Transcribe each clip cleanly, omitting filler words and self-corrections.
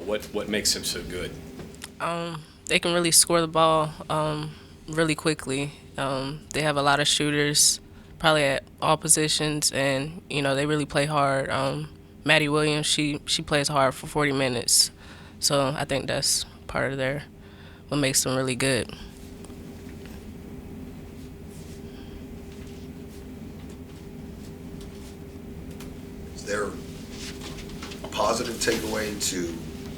What makes them so good? They can really score the ball really quickly. They have a lot of shooters, probably at all positions, and they really play hard. Maddie Williams, she plays hard for 40 minutes, so I think that's part of their what makes them really good. Is there a positive takeaway to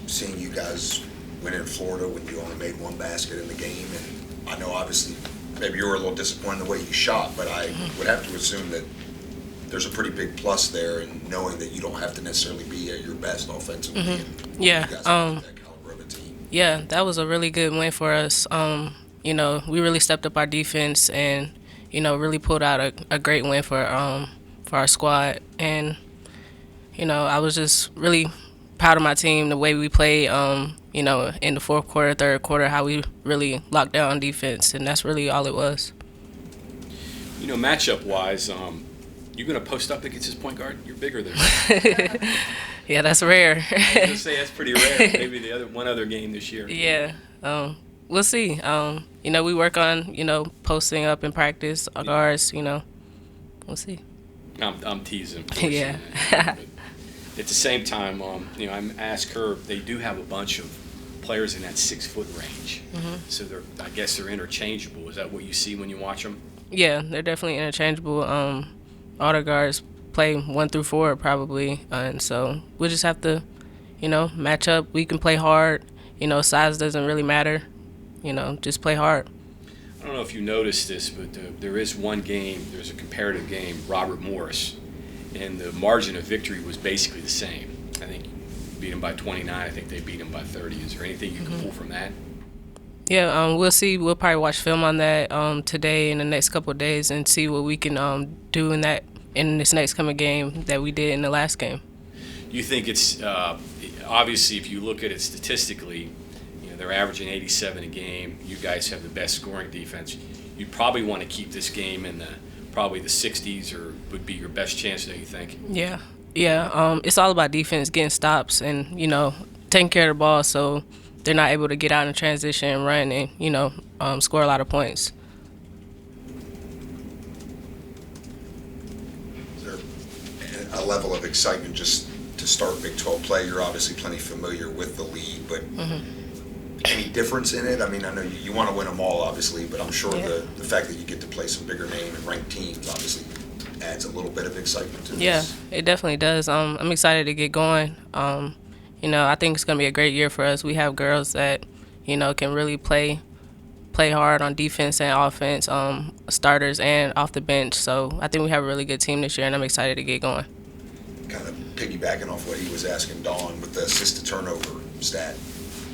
seeing you guys win in Florida when you only made one basket in the game? And I know obviously maybe you were a little disappointed in the way you shot, but I would have to assume that there's a pretty big plus there in knowing that you don't have to necessarily be at your best offensively. And Yeah, you guys have that caliber of a team. yeah, that was a really good win for us. We really stepped up our defense and really pulled out a great win for our squad. And I was just really proud of my team, the way we played. In the fourth quarter, third quarter, how we really locked down defense, and that's really all it was. Matchup wise, you're going to post up against this point guard. You're bigger than him. Yeah, that's rare. I was going to say that's pretty rare. Maybe one other game this year. Yeah, we'll see. We work on posting up in practice, our guards. We'll see. I'm teasing. Yeah. At the same time, I asked her. They do have a bunch of players in that 6 foot range, so I guess they're interchangeable. Is that what you see when you watch them? Yeah, they're definitely interchangeable. All the guards play 1 through 4 probably, and so we just have to, match up. We can play hard. Size doesn't really matter. Just play hard. I don't know if you noticed this, but there is one game. There's a comparative game, Robert Morris, and the margin of victory was basically the same. I think you beat him by 29. I think they beat him by 30. Is there anything you can pull from that? Yeah, we'll see. We'll probably watch film on that today and the next couple of days and see what we can do in this next coming game that we did in the last game. You think it's obviously if you look at it statistically, they're averaging 87 a game. You guys have the best scoring defense. You'd probably want to keep this game in probably the 60s, or would be your best chance, don't you think? Yeah. It's all about defense, getting stops, and taking care of the ball so they're not able to get out in transition and run and score a lot of points. Is there a level of excitement just to start Big 12 play? You're obviously plenty familiar with the league, but any difference in it? I mean, I know you want to win them all, obviously, but I'm sure the fact that you get to play some bigger name and ranked teams obviously adds a little bit of excitement to this. Yeah, it definitely does. I'm excited to get going. I think it's going to be a great year for us. We have girls that, can really play hard on defense and offense, starters and off the bench. So I think we have a really good team this year, and I'm excited to get going. Kind of piggybacking off what he was asking Dawn with the assist to turnover stat.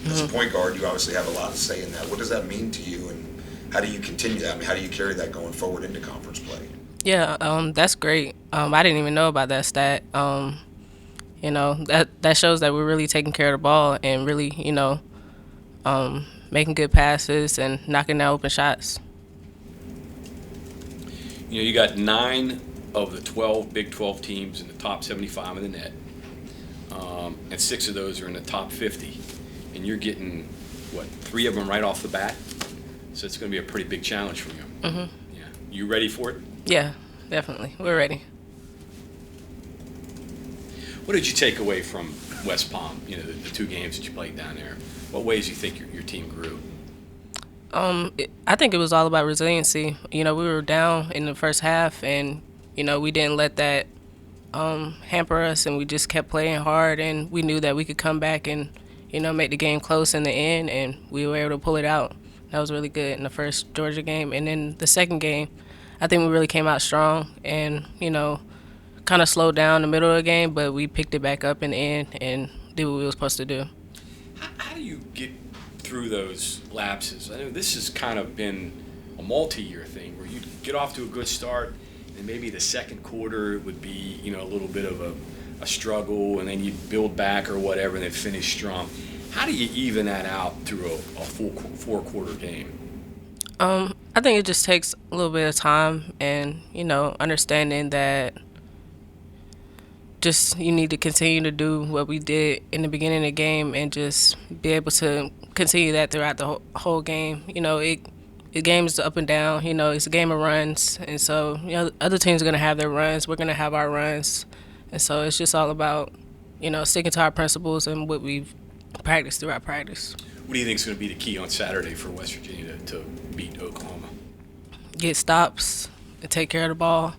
As a point guard, you obviously have a lot to say in that. What does that mean to you, and how do you continue that? I mean, how do you carry that going forward into conference play? Yeah, that's great. I didn't even know about that stat. That shows that we're really taking care of the ball and really, making good passes and knocking down open shots. You got 9 of the 12 Big 12 teams in the top 75 in the net, and 6 of those are in the top 50. And you're getting, 3 of them right off the bat? So it's going to be a pretty big challenge for you. Yeah. You ready for it? Yeah, definitely. We're ready. What did you take away from West Palm, the 2 games that you played down there? What ways do you think your team grew? I think it was all about resiliency. We were down in the first half, and, we didn't let that hamper us, and we just kept playing hard, and we knew that we could come back and make the game close in the end, and we were able to pull it out. That was really good in the first Georgia game. And then the second game, I think we really came out strong and, kind of slowed down in the middle of the game, but we picked it back up in the end and did what we were supposed to do. How do you get through those lapses? I know this has kind of been a multi-year thing where you get off to a good start, and maybe the second quarter would be, a little bit of a struggle, and then you build back or whatever, and then finish strong. How do you even that out through a full 4-quarter game? I think it just takes a little bit of time and, understanding that just you need to continue to do what we did in the beginning of the game and just be able to continue that throughout the whole game. The game is up and down. It's a game of runs, and so other teams are gonna have their runs. We're gonna have our runs, and so it's just all about sticking to our principles and what we've practiced throughout practice. What do you think is going to be the key on Saturday for West Virginia to beat Oklahoma? Get stops and take care of the ball.